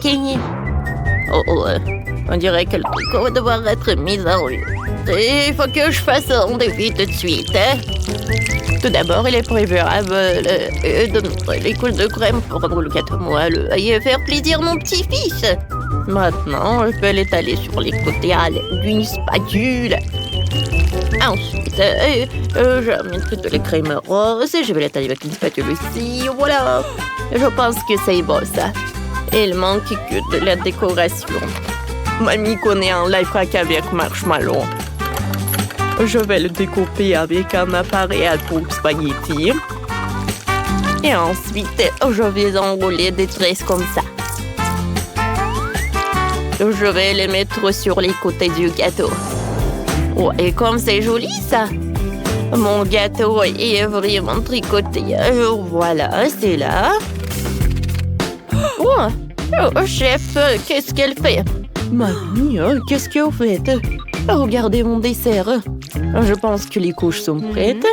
Kenny. On dirait que le tricot va devoir être mis en lieu. Il faut que je fasse un défi tout de suite. Tout d'abord, il est préférable de mettre les couches de crème pour rendre le gâteau moelleux et faire plaisir mon petit-fils. Maintenant, je peux l'étaler sur les côtés à l'aide d'une spatule. Ensuite, je vais mettre de la crème rose et je vais l'étaler avec une spatule aussi. Voilà. Je pense que c'est bon, ça. Il manque que de la décoration. Mamie connaît un life hack avec marshmallow. Je vais le découper avec un appareil à coupe spaghetti. Et ensuite, je vais enrouler des tresses comme ça. Je vais les mettre sur les côtés du gâteau. Oh, et comme c'est joli, ça. Mon gâteau est vraiment tricoté. Voilà, c'est là. Oh, chef, qu'est-ce qu'elle fait? Mamie, qu'est-ce que vous faites? Regardez mon dessert. Je pense que les couches sont prêtes.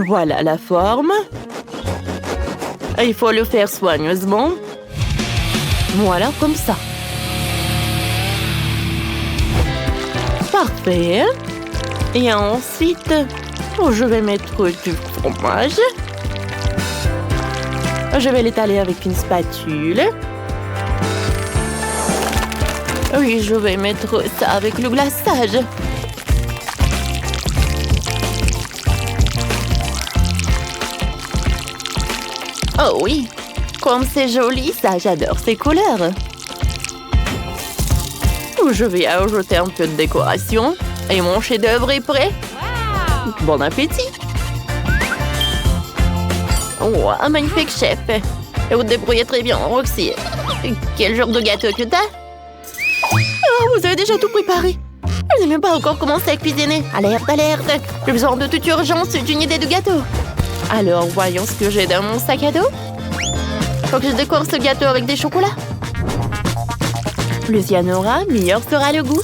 Voilà la forme. Il faut le faire soigneusement. Voilà, comme ça. Parfait. Et ensuite, je vais mettre du fromage. Je vais l'étaler avec une spatule. Oui, je vais mettre ça avec le glaçage. Oh oui, comme c'est joli, ça, j'adore ces couleurs. Je vais ajouter un peu de décoration. Et mon chef-d'œuvre est prêt. Wow. Bon appétit. Oh, un magnifique chef. Et vous te débrouillez très bien, Roxy. Quel genre de gâteau que t'as? Oh, vous avez déjà tout préparé. Je n'ai même pas encore commencé à cuisiner. Alerte, alerte. J'ai besoin de toute urgence d'une idée de gâteau. Alors, voyons ce que j'ai dans mon sac à dos. Faut que je décore ce gâteau avec des chocolats. Plus il y en aura, meilleur sera le goût.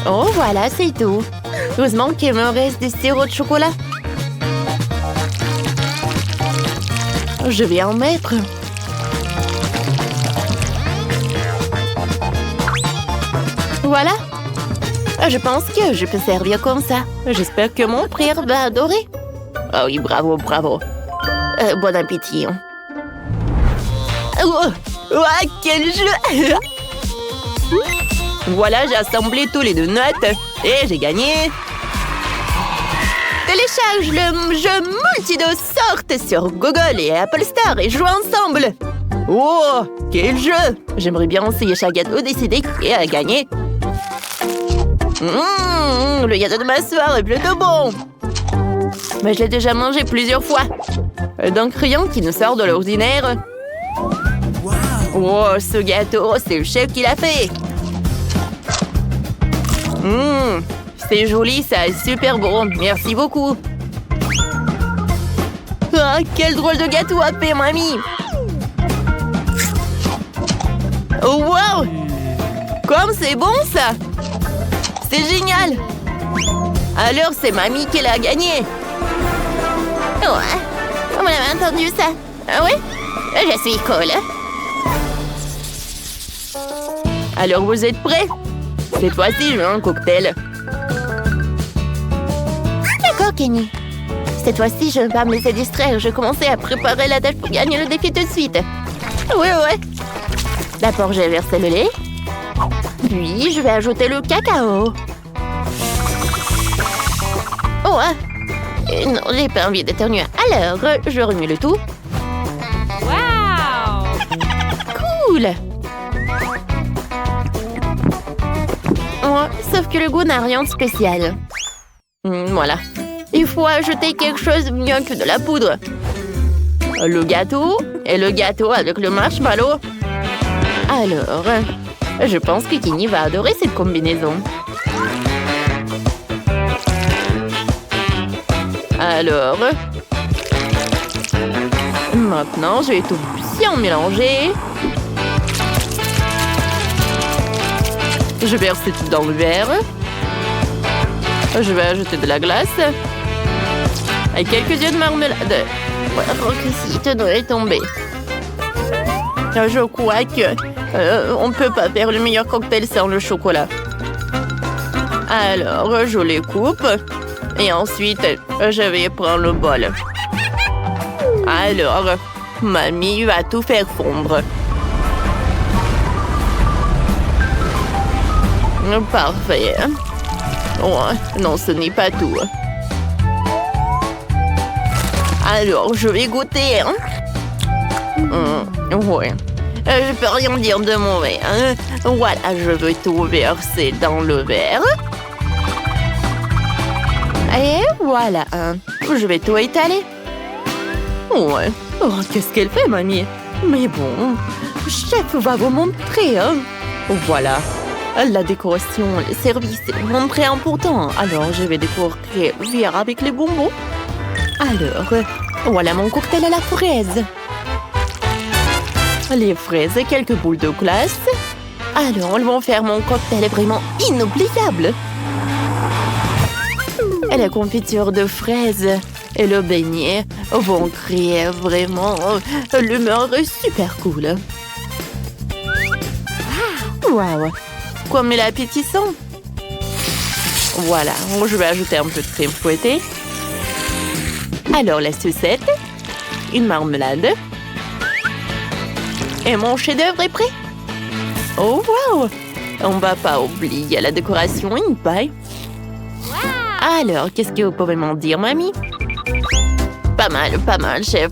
Oh, voilà, c'est tout. Heureusement qu'il me reste des sirop de chocolat. Je vais en mettre. Voilà. Je pense que je peux servir comme ça. J'espère que mon frère va adorer. Oh oui, bravo, bravo. Bon appétit. Oh, quel jeu! Voilà, j'ai assemblé tous les donuts et j'ai gagné. Télécharge le jeu Multidos Sorte sur Google et Apple Store et joue ensemble. Oh, quel jeu! J'aimerais bien essayer chaque gâteau, décider qui a gagné. Le gâteau de ma soeur est plutôt bon. Mais je l'ai déjà mangé plusieurs fois. Donc rien qui ne sort de l'ordinaire. Oh, ce gâteau, c'est le chef qui l'a fait. C'est joli, ça, super bon. Merci beaucoup. Ah, quel drôle de gâteau a fait, mamie. Oh, wow! Comme c'est bon, ça. C'est génial. Alors, c'est mamie qui l'a gagné. Ouais, on m'avait entendu ça. Ah oui? Je suis cool. Alors, vous êtes prêts? Cette fois-ci, je veux un cocktail. D'accord, Kenny. Cette fois-ci, je ne vais pas me laisser distraire. Je commençais à préparer la tâche pour gagner le défi tout de suite. Ouais. D'abord, j'ai versé le lait. Puis, je vais ajouter le cacao. Oh, non, j'ai pas envie d'éternuer. Alors, je remue le tout. Wow! Cool! Sauf que le goût n'a rien de spécial. Voilà. Il faut ajouter quelque chose de mieux que de la poudre. Le gâteau et le gâteau avec le marshmallow. Alors, je pense que Kenny va adorer cette combinaison. Alors, maintenant, je vais tout bien mélanger. Je verse tout dans le verre. Je vais ajouter de la glace. Et quelques yeux de marmelade. Ouais, Roxy, te doit tomber. Je crois que on ne peut pas faire le meilleur cocktail sans le chocolat. Alors, je les coupe. Et ensuite, je vais prendre le bol. Alors, mamie va tout faire fondre. Parfait. Oh, non, ce n'est pas tout. Alors, je vais goûter. Ouais. Je peux rien dire de mauvais. Voilà, je vais tout verser dans le verre. Et voilà. Je vais tout étaler. Ouais. Oh, qu'est-ce qu'elle fait, mamie? Mais bon, chef va vous montrer. Voilà. La décoration, les services, c'est très important. Alors, je vais décorer le verre avec les bonbons. Alors, voilà mon cocktail à la fraise. Les fraises et quelques boules de glace. Alors, elles vont faire mon cocktail vraiment inoubliable. Et la confiture de fraises et le beignet vont créer vraiment l'humeur super cool. Waouh! Comme il est appétissant. Voilà, je vais ajouter un peu de crème fouettée. Alors, la sucette, une marmelade. Et mon chef-d'œuvre est prêt. Oh, waouh! On va pas oublier la décoration, une paille. Alors, qu'est-ce que vous pouvez m'en dire, mamie? Pas mal, chef.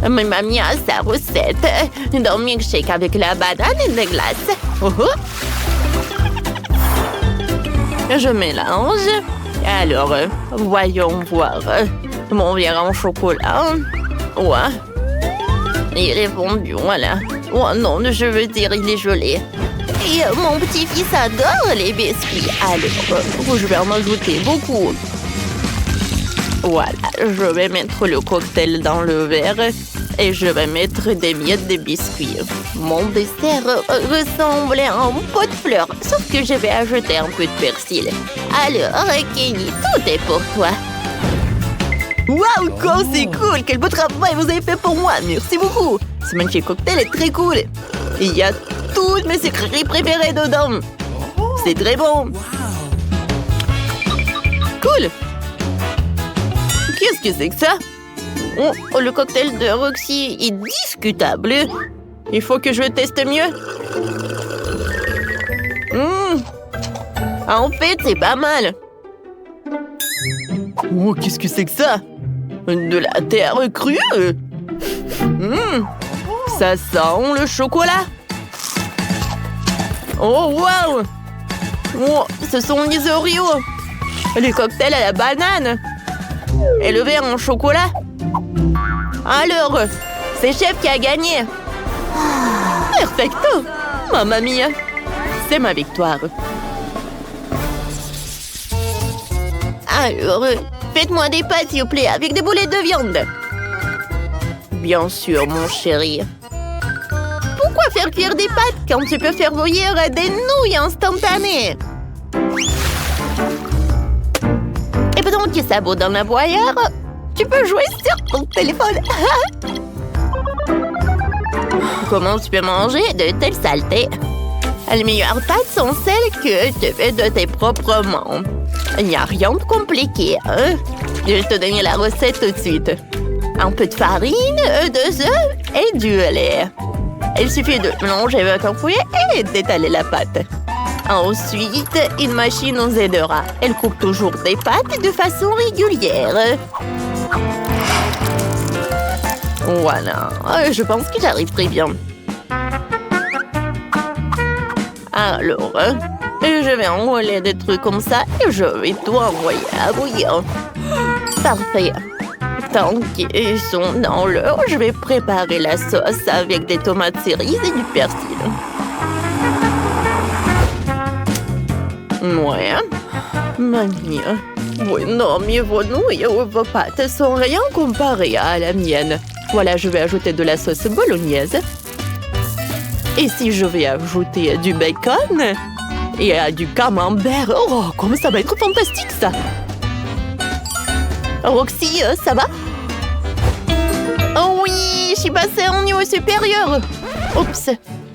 Mais mamie a sa recette d'un milkshake avec la banane et des glaces. Oh oh. Je mélange. Alors, voyons voir. Mon verre en chocolat. Ouais. Il est fondu, voilà. Oh non, je veux dire, il est gelé. Et mon petit-fils adore les biscuits. Alors, je vais en ajouter beaucoup. Voilà, je vais mettre le cocktail dans le verre et je vais mettre des miettes de biscuits. Mon dessert ressemble à un pot de fleurs, sauf que je vais ajouter un peu de persil. Alors, Kenny, tout est pour toi. Waouh, quoi, c'est cool! Quel beau travail vous avez fait pour moi! Merci beaucoup! Ce magnifique cocktail est très cool! Il y a toutes mes sucreries préférées dedans! C'est très bon! Cool! Qu'est-ce que c'est que ça? Oh, le cocktail de Roxy est discutable! Il faut que je teste mieux! En fait, c'est pas mal! Oh, qu'est-ce que c'est que ça? De la terre crue? Ça sent le chocolat. Oh, waouh! Oh, ce sont les Oreos. Les cocktails à la banane. Et le verre en chocolat. Alors, c'est chef qui a gagné. Perfecto! Mamma mia! C'est ma victoire. Alors, faites-moi des pâtes, s'il vous plaît, avec des boulettes de viande. Bien sûr, mon chéri. Pourquoi faire cuire des pâtes quand tu peux faire bouillir des nouilles instantanées? Et pendant que ça bout dans la boire, tu peux jouer sur ton téléphone. Comment tu peux manger de telles saletés? Les meilleures pâtes sont celles que tu fais de tes propres mains. Il n'y a rien de compliqué, hein? Je vais te donner la recette tout de suite. Un peu de farine, 2 œufs et du lait. Il suffit de mélanger avec un fouet et d'étaler la pâte. Ensuite, une machine nous aidera. Elle coupe toujours des pâtes de façon régulière. Voilà, je pense que j'arrive très bien. Alors, je vais enrouler des trucs comme ça et je vais tout envoyer à bouillir. Parfait. Tant qu'ils sont dans l'eau, je vais préparer la sauce avec des tomates cerises et du persil. Ouais. Mamie. Oui, non, mais vos nouilles ou vos pâtes sont rien comparées à la mienne. Voilà, je vais ajouter de la sauce bolognaise. Et si je vais ajouter du bacon et du camembert, oh, comme ça va être fantastique, ça! Roxy, ça va? Oh oui, je suis passée en niveau supérieur. Oups,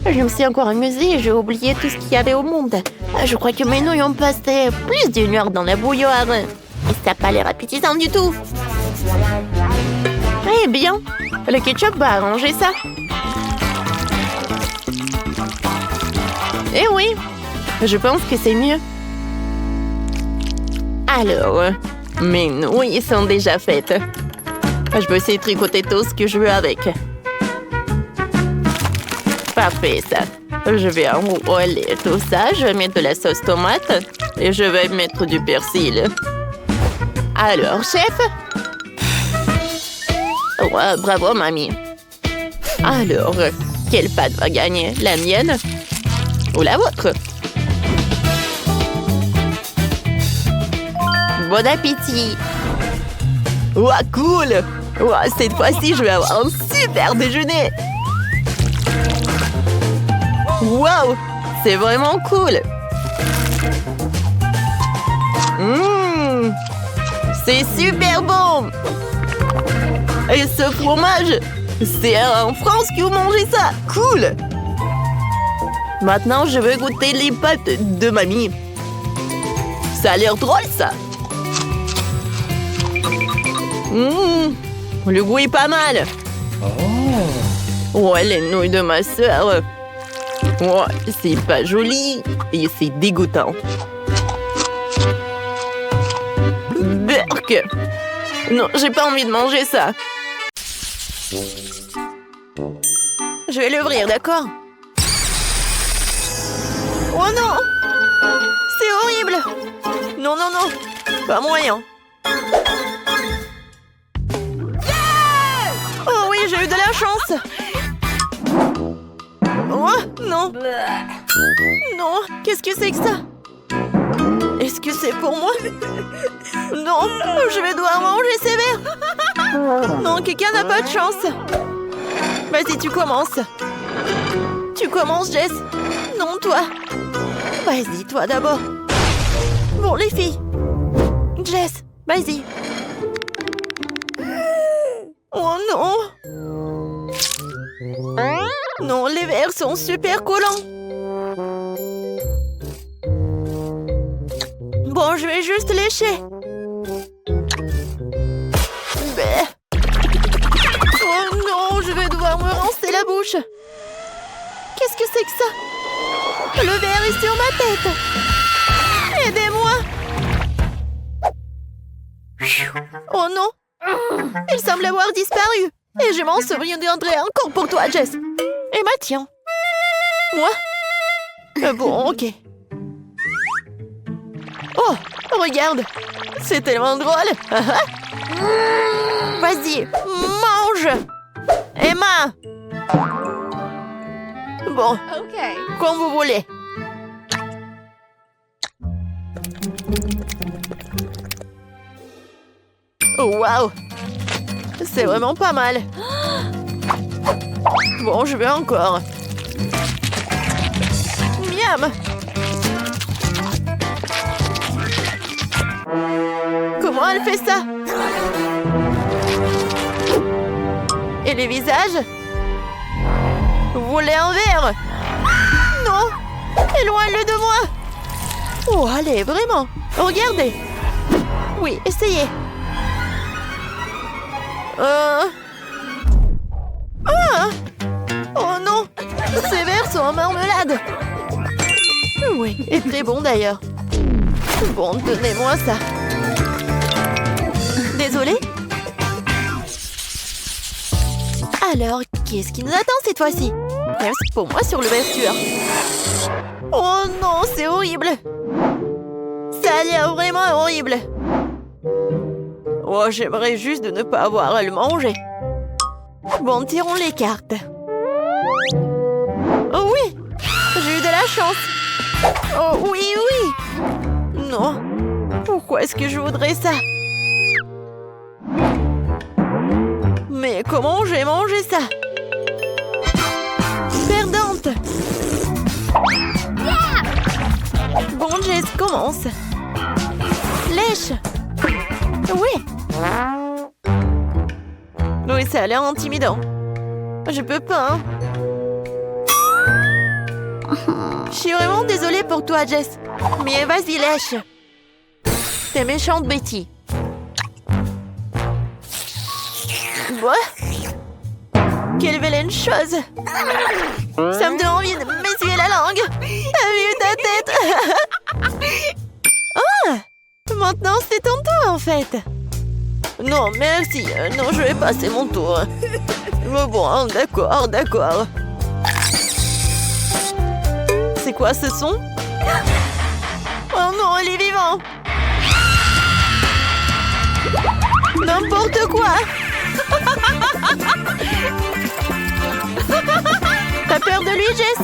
je me suis encore amusée et j'ai oublié tout ce qu'il y avait au monde. Je crois que mes nouilles ont passé plus d'une heure dans la bouilloire. Et ça n'a pas l'air appétissant du tout. Eh bien, le ketchup va arranger ça. Eh oui, je pense que c'est mieux. Alors, mes nouilles sont déjà faites. Je peux essayer de tricoter tout ce que je veux avec. Parfait, ça. Je vais enrouler tout ça. Je vais mettre de la sauce tomate. Et je vais mettre du persil. Alors, chef? Ouais, bravo, mamie. Alors, quelle pâte va gagner? La mienne ou la vôtre? Bon appétit! Ouah, cool! Ouah, cette fois-ci, je vais avoir un super déjeuner! Wow! C'est vraiment cool! C'est super bon! Et ce fromage, c'est en France que vous mangez ça! Cool! Maintenant, je veux goûter les pâtes de mamie. Ça a l'air drôle, ça! Le goût est pas mal. Ouais, les nouilles de ma sœur. Ouais, c'est pas joli et c'est dégoûtant. Berk! Non, j'ai pas envie de manger ça. Je vais l'ouvrir, d'accord? Oh non! C'est horrible! Non, non, non! Pas moyen! Oh oui, j'ai eu de la chance! Oh, non! Non, qu'est-ce que c'est que ça? Est-ce que c'est pour moi? Non, je vais devoir manger sévère! Non, quelqu'un n'a pas de chance! Vas-y, tu commences! Tu commences, Jess! Non, toi! Vas-y, toi d'abord! Bon, les filles! Jess, vas-y! Oh non! Non, les verres sont super collants! Bon, je vais juste lécher! Bah. Oh non, je vais devoir me rincer la bouche! Qu'est-ce que c'est que ça? Le verre est sur ma tête! Aidez-moi! Oh non! Il semble avoir disparu! Et je m'en souviendrai encore pour toi, Jess! Et tiens! Moi? Bon, ok. Oh! Regarde! C'est tellement drôle! Vas-y! Mange! Emma! Bon, comme vous voulez. Oh, waouh! C'est vraiment pas mal. Bon, je veux encore. Miam! Comment elle fait ça? Et les visages? Vous voulez un verre? Non! Éloigne-le de moi! Oh, allez, vraiment! Regardez! Oui, essayez! Ah! Oh non! Ces verres sont en marmelade! Oui, et très bon d'ailleurs. Bon, donnez-moi ça. Désolée? Alors, qu'est-ce qui nous attend cette fois-ci? Merci pour moi sur l'ouverture. Oh non, c'est horrible! Ça a l'air vraiment horrible! Oh, j'aimerais juste de ne pas avoir à le manger. Bon, tirons les cartes. Oh oui! J'ai eu de la chance! Oh oui, oui! Non! Pourquoi est-ce que je voudrais ça? Mais comment j'ai mangé ça? Perdante! Bon, Jess, commence! Lèche! Oui! Oui, ça a l'air intimidant. Je peux pas, hein. Je suis vraiment désolée pour toi, Jess. Mais vas-y, lèche. T'es méchante, Betty. Quoi? Quelle vilaine chose. Ça me donne envie de m'essuyer la langue. T'as vu ta tête? Ah! Maintenant, c'est ton tour, en fait. Non, merci. Non, je vais passer mon tour. Bon, d'accord, d'accord. C'est quoi ce son? Oh non, elle est vivante. N'importe quoi. T'as peur de lui, Jess?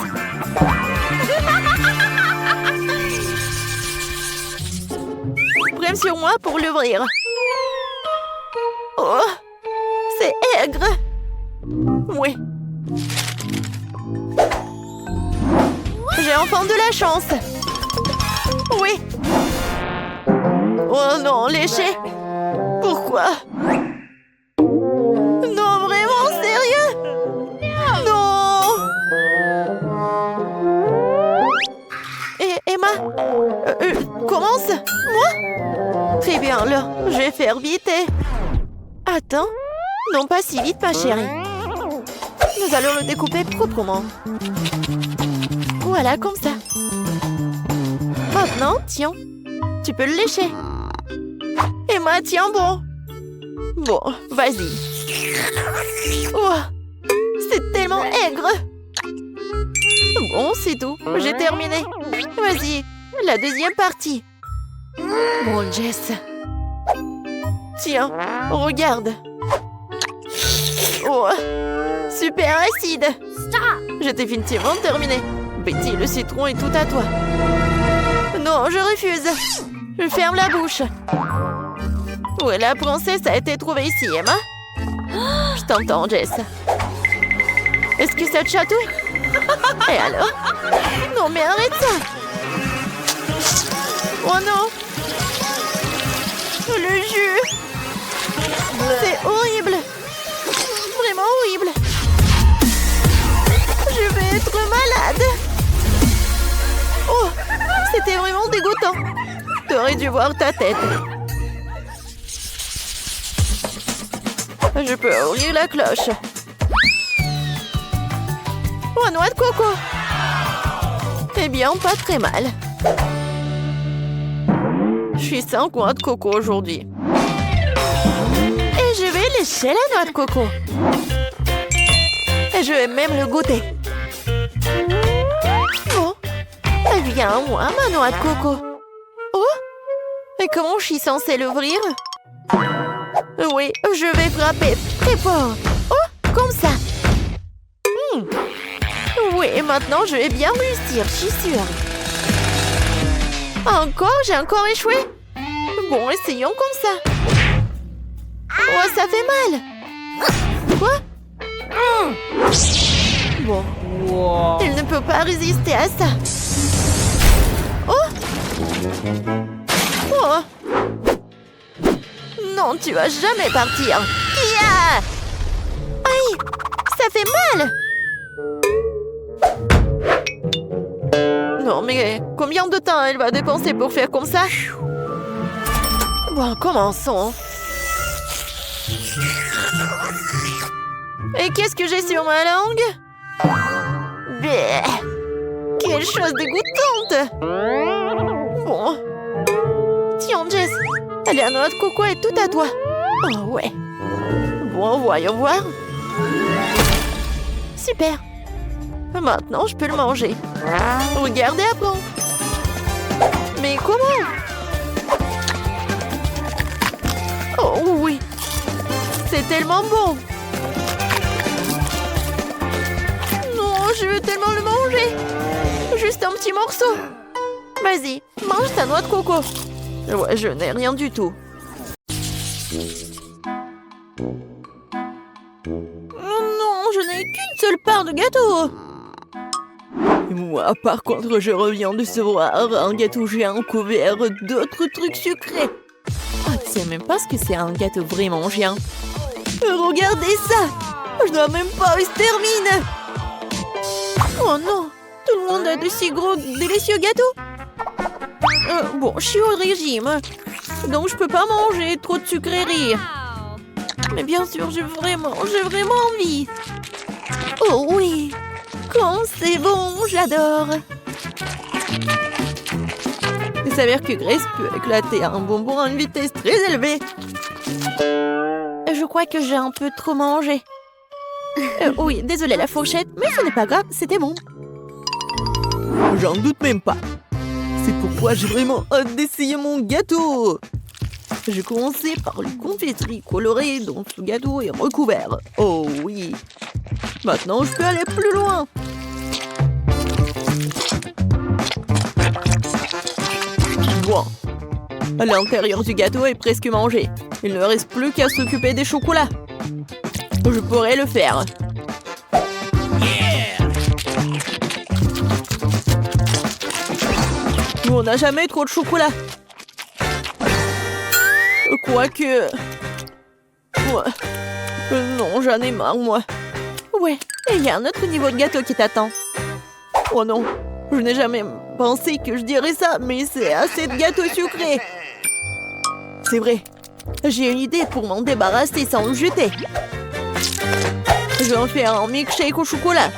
Prends sur moi pour l'ouvrir. Oh, c'est aigre. Oui. J'ai enfin de la chance. Oui. Oh non, léché. Pourquoi? Non, vraiment, sérieux? Non. Et Emma, commence. Moi? Très bien, alors, je vais faire vite et... Attends. Non, pas si vite, ma chérie. Nous allons le découper proprement. Voilà, comme ça. Maintenant, tiens. Tu peux le lécher. Emma, tiens bon. Bon, vas-y. Oh, c'est tellement aigre. Bon, c'est tout. J'ai terminé. Vas-y, la deuxième partie. Bon, Jess. Tiens, regarde. Oh, super acide. J'ai définitivement terminé. Betty, le citron est tout à toi. Non, je refuse. Je ferme la bouche. Où est la princesse a été trouvée ici, Emma? Je t'entends, Jess. Est-ce que ça te chatouille? Et alors? Non, mais arrête ça! Oh non! Le jus! C'est horrible! Vraiment horrible! Je vais être malade! Oh! C'était vraiment dégoûtant! T'aurais dû voir ta tête! Je peux ouvrir la cloche. Oh, noix de coco. Eh bien, pas très mal. Je suis sans noix de coco aujourd'hui. Et je vais lécher la noix de coco. Et je vais même le goûter. Bon, viens à moi, ma noix de coco. Oh, et comment je suis censée l'ouvrir? Oui, je vais frapper très fort. Oh, comme ça. Oui, maintenant je vais bien réussir, je suis sûre. Encore? J'ai encore échoué? Bon, essayons comme ça. Oh, ça fait mal. Quoi? Bon. Wow. Il ne peut pas résister à ça. Oh! Oh! Non, tu vas jamais partir. Yeah! Aïe! Ça fait mal! Non, mais combien de temps elle va dépenser pour faire comme ça? Bon, commençons. Et qu'est-ce que j'ai sur ma langue? Bleh! Quelle chose dégoûtante! Bon. Tiens, Jess, la noix de coco est tout à toi. Oh, ouais. Bon, voyons voir. Super. Maintenant, je peux le manger. Regardez après. Mais comment? Oh, oui. C'est tellement bon. Non, je veux tellement le manger. Juste un petit morceau. Vas-y, mange ta noix de coco. Ouais, je n'ai rien du tout. Non, je n'ai qu'une seule part de gâteau. Moi, par contre, je reviens de se voir un gâteau géant couvert d'autres trucs sucrés. Ah, tu sais même pas ce que c'est un gâteau vraiment géant. Regardez ça! Je dois même pas, il se termine! Oh non! Tout le monde a de si gros, délicieux gâteaux! Bon, je suis au régime, donc je peux pas manger trop de sucreries. Mais bien sûr, j'ai vraiment envie. Oh oui! Quand c'est bon, j'adore! Il s'avère que Grace peut éclater un bonbon à une vitesse très élevée. Je crois que j'ai un peu trop mangé. Oui, désolé la fourchette, mais ce n'est pas grave, c'était bon. J'en doute même pas. C'est pourquoi j'ai vraiment hâte d'essayer mon gâteau. J'ai commencé par le confiserie colorée dont ce gâteau est recouvert. Oh oui. Maintenant, je peux aller plus loin. Bon. L'intérieur du gâteau est presque mangé. Il ne reste plus qu'à s'occuper des chocolats. Je pourrais le faire. Nous, on n'a jamais trop de chocolat. Quoique... Ouais. Non, j'en ai marre, moi. Ouais, et il y a un autre niveau de gâteau qui t'attend. Oh non, je n'ai jamais pensé que je dirais ça, mais c'est assez de gâteau sucré. C'est vrai, j'ai une idée pour m'en débarrasser sans le jeter. Je vais en faire un milkshake au chocolat.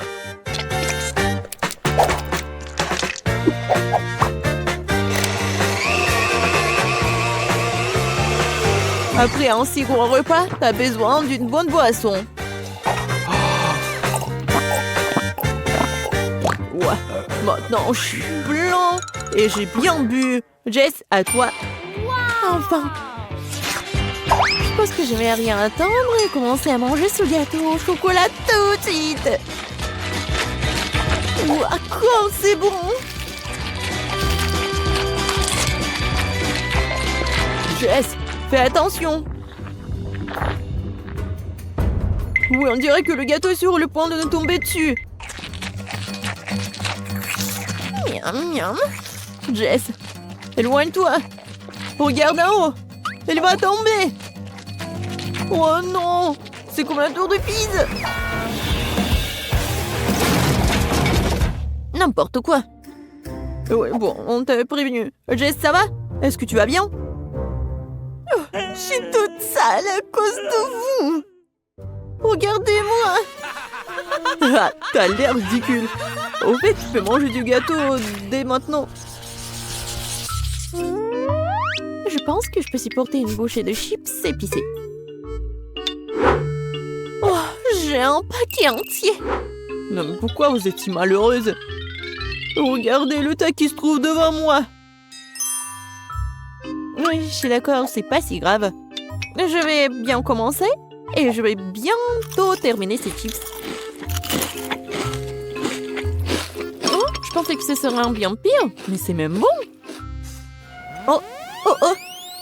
Après un si gros repas, t'as besoin d'une bonne boisson. Ouais, maintenant je suis blanc et j'ai bien bu. Jess, à toi. Enfin. Je pense que je vais rien attendre et commencer à manger ce gâteau au chocolat tout de suite. Ouah, quoi, c'est bon. Jess, fais attention. Oui, on dirait que le gâteau est sur le point de nous tomber dessus. Miam, miam. Jess, éloigne-toi. Regarde en haut. Elle va tomber. Oh non, c'est comme un tour de Pise. N'importe quoi. Ouais, bon, on t'avait prévenu. Jess, ça va? Est-ce que tu vas bien? Je suis toute sale à cause de vous. Regardez-moi. Ah, t'as l'air ridicule. Au fait, tu peux manger du gâteau dès maintenant. Je pense que je peux supporter une bouchée de chips épicés. Oh, j'ai un paquet entier. Non, mais pourquoi vous êtes si malheureuse? Regardez le tas qui se trouve devant moi. Oui, je suis d'accord, c'est pas si grave. Je vais bien commencer et je vais bientôt terminer ces chips. Oh, je pensais que ce serait un bien pire, mais c'est même bon. Oh, oh, oh,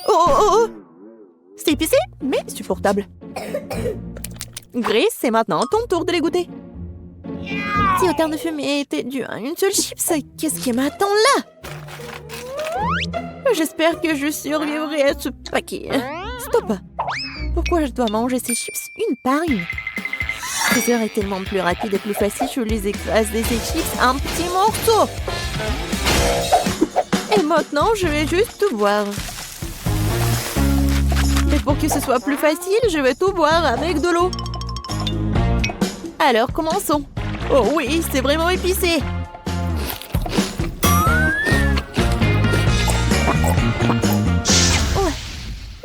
oh, oh, oh. C'est épicé, mais supportable. Grace, c'est maintenant ton tour de les goûter. Si autant de fumée était due à une seule chips, qu'est-ce qui m'attend là? J'espère que je survivrai à ce paquet. Stop! Pourquoi je dois manger ces chips une par une? Cette heure est tellement plus rapide et plus facile, je les écrase ces chips en petits morceaux. Et maintenant, je vais juste tout boire. Et pour que ce soit plus facile, je vais tout boire avec de l'eau. Alors, commençons. Oh oui, c'est vraiment épicé.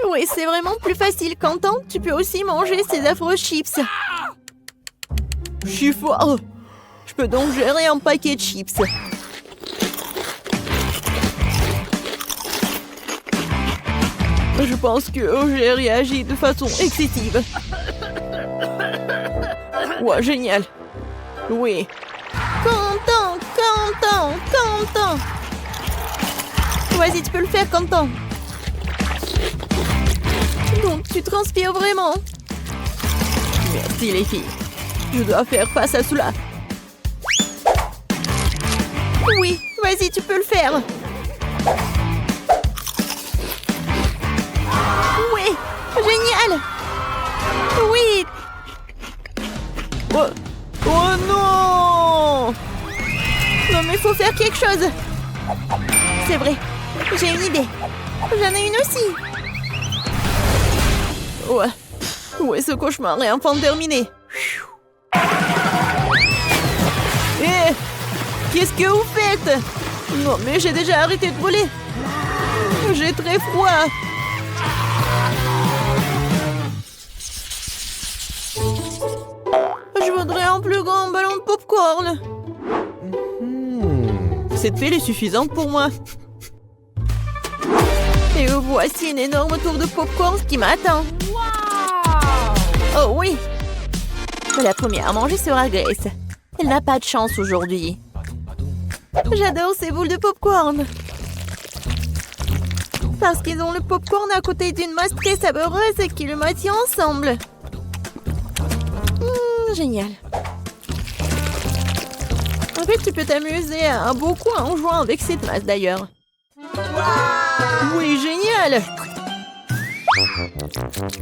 Oui, c'est vraiment plus facile. Quentin, tu peux aussi manger ces affreux chips. Je suis fort. Je peux donc gérer un paquet de chips. Je pense que j'ai réagi de façon excessive. Ouais, génial. Oui. Quentin, Quentin, Quentin. Vas-y, tu peux le faire, Quentin. Donc, tu transpires vraiment. Merci, les filles. Je dois faire face à cela. Oui, vas-y, tu peux le faire. Oui, génial. Oui. Oh, oh non! Non mais faut faire quelque chose. C'est vrai, j'ai une idée. J'en ai une aussi. Ouais, ce cauchemar est enfin terminé. Eh, qu'est-ce que vous faites? Non mais j'ai déjà arrêté de voler. J'ai très froid. Je voudrais un plus grand ballon de popcorn. Cette pile est suffisante pour moi. Et voici une énorme tour de popcorn qui m'attend. Oh oui. La première à manger sera Grace. Elle n'a pas de chance aujourd'hui. J'adore ces boules de popcorn. Parce qu'ils ont le popcorn à côté d'une masse très savoureuse qui le maintient ensemble. Génial. En fait, tu peux t'amuser beaucoup en jouant avec cette masse d'ailleurs. Oui, génial.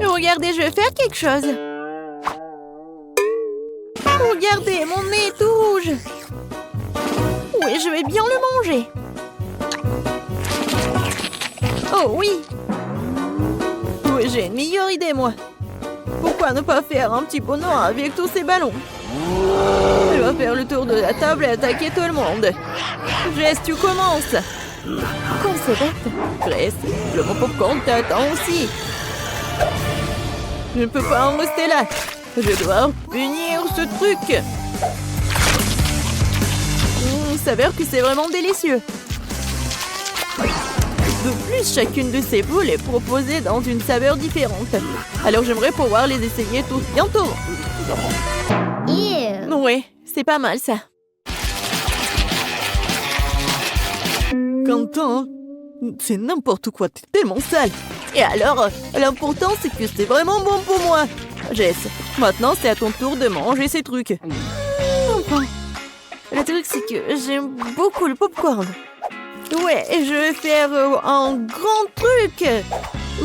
Regardez, je vais faire quelque chose. Regardez, mon nez est tout rouge. Oui, je vais bien le manger. Oh oui. Oui, j'ai une meilleure idée, moi. Pourquoi ne pas faire un petit bonheur avec tous ces ballons? Elle va faire le tour de la table et attaquer tout le monde. Jess, tu commences. Quand c'est bête. Grace, le bon popcorn t'attend aussi. Je ne peux pas en rester là. Je dois punir ce truc. Il s'avère que c'est vraiment délicieux. De plus, chacune de ces boules est proposée dans une saveur différente. Alors j'aimerais pouvoir les essayer toutes bientôt. Oui, c'est pas mal ça. Quentin, c'est n'importe quoi, t'es tellement sale. Et alors, l'important c'est que c'est vraiment bon pour moi. Jess, maintenant c'est à ton tour de manger ces trucs. Enfin, le truc c'est que j'aime beaucoup le popcorn. Ouais, je vais faire un grand truc.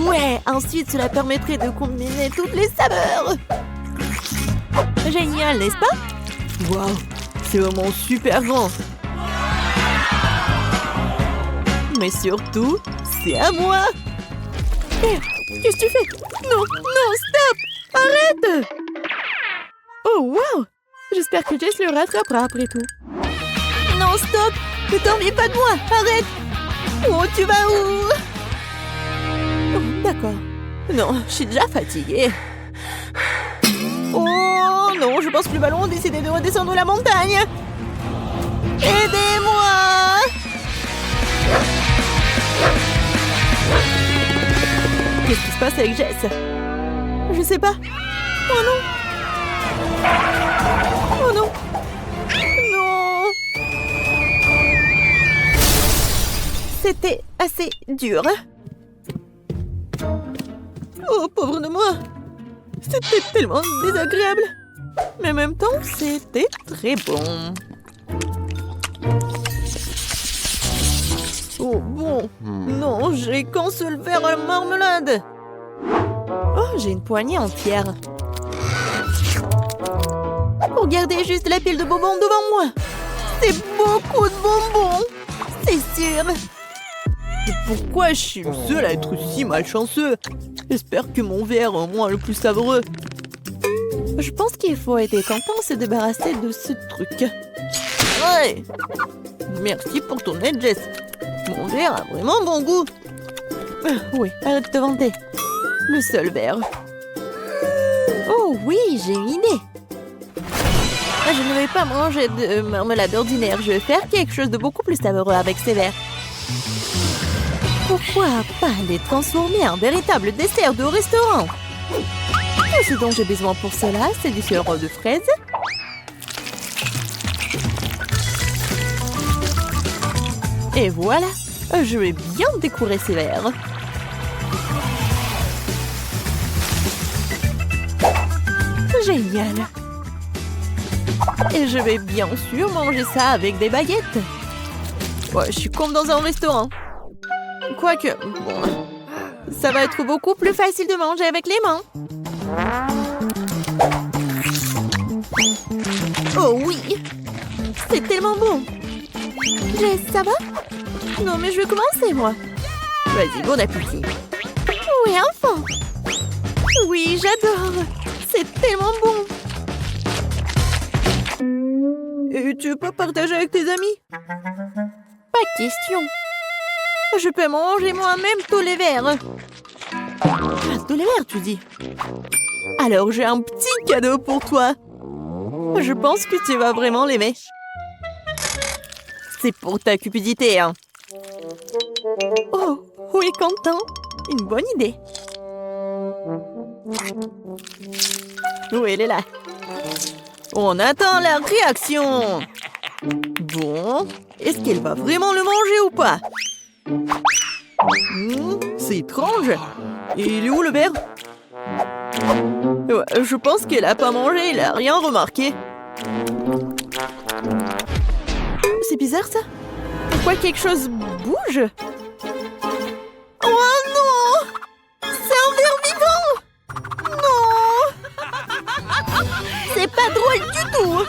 Ouais, ensuite cela permettrait de combiner toutes les saveurs. Génial, n'est-ce pas? Waouh, c'est vraiment super grand. Mais surtout, c'est à moi. Hé, qu'est-ce que tu fais? Non, non, stop! Arrête! Oh, waouh! J'espère que Jess le rattrapera après tout. Non, stop! Ne t'ennuie pas de moi! Arrête! Oh, tu vas où? Oh, d'accord. Non, je suis déjà fatiguée. Oh non, je pense que le ballon a décidé de redescendre la montagne. Aidez-moi! Qu'est-ce qui se passe avec Jess? Je sais pas. Oh non! Oh non! Non! C'était assez dur. Oh, pauvre de moi! C'était tellement désagréable. Mais en même temps, c'était très bon. Oh bon. Non, j'ai qu'un seul verre à la marmelade. Oh, j'ai une poignée entière. Regardez juste la pile de bonbons devant moi. C'est beaucoup de bonbons. C'est sûr. Et pourquoi je suis le seul à être si malchanceux? J'espère que mon verre est au moins le plus savoureux. Je pense qu'il faut aider Quentin à se débarrasser de ce truc. Ouais. Merci pour ton aide, Jess. Mon verre a vraiment bon goût. Oui, arrête de te vanter. Le seul verre. Oh oui, j'ai une idée. Je ne vais pas manger de marmelade ordinaire. Je vais faire quelque chose de beaucoup plus savoureux avec ces verres. Pourquoi pas les transformer en véritable dessert de restaurant? Tout ce dont j'ai besoin pour cela, c'est du sirop de fraise. Et voilà, je vais bien décorer ces verres. Génial. Et je vais bien sûr manger ça avec des baguettes. Ouais, je suis comme dans un restaurant. Quoique, bon, ça va être beaucoup plus facile de manger avec les mains. Oh oui! C'est tellement bon! Jess, ça va? Non, mais je vais commencer, moi. Vas-y, bon appétit. Oui, enfin! Oui, j'adore! C'est tellement bon! Et tu peux partager avec tes amis? Pas de question. Je peux manger moi-même tous les verres. Ah, tous les verres, tu dis? Alors, j'ai un petit cadeau pour toi. Je pense que tu vas vraiment l'aimer. C'est pour ta cupidité, hein. Oh, oui, Quentin. Une bonne idée. Oui, elle est là. On attend la réaction. Bon, est-ce qu'elle va vraiment le manger ou pas? C'est étrange. Il est où le verre? Ouais, je pense qu'elle a pas mangé, elle a rien remarqué. C'est bizarre ça. Pourquoi quelque chose bouge? Oh non! C'est un ver vivant! Non! C'est pas drôle du tout!